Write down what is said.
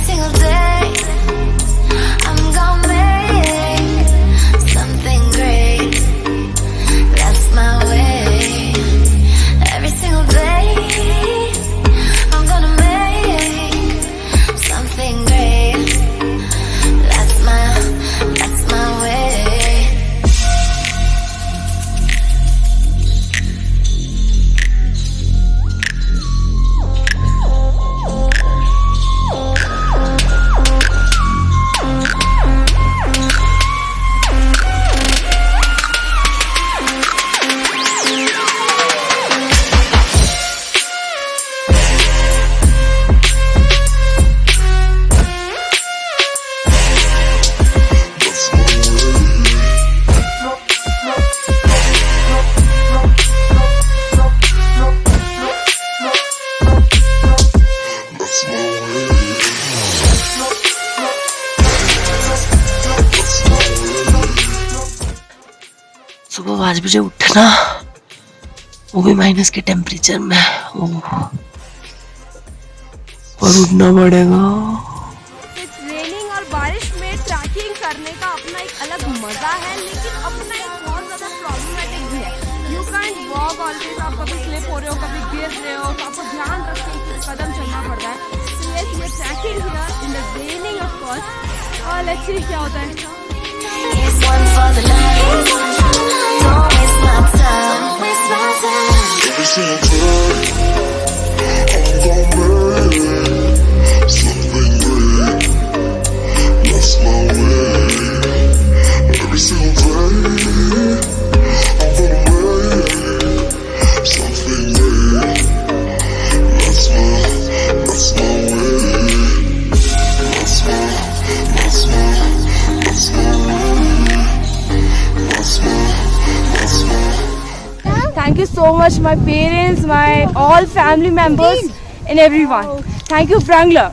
single day I'm gonna make something great. That's my way. Every single day I'm gonna make something great. That's my way. सुबह 5 बजे उठना, वो भी minus के temperature में। और उठना पड़ेगा। ट्रेनिंग और बारिश में ट्रैकिंग करने का अपना एक अलग मजा है, लेकिन अपना एक बहुत ज्यादा प्रॉब्लमेटिक भी है। यू कैंट वॉक ऑलवेज, आप कभी स्लिप हो रहे हो, कभी गिर रहे हो, तो आपको ध्यान रख के कदम चलना पड़ता है। ये tracking here in the raining of course. और लेट्स सी क्या होता है। It's one for the night. Don't waste my time. Don't waste my time. Every single day, I'm gonna make something great. That's my way. Every single day, I'm gonna make something great. That's my way. That's my way. That's my way. That's my way. Thank you so much, my parents, my all family members, and everyone. Thank you, Wrangler.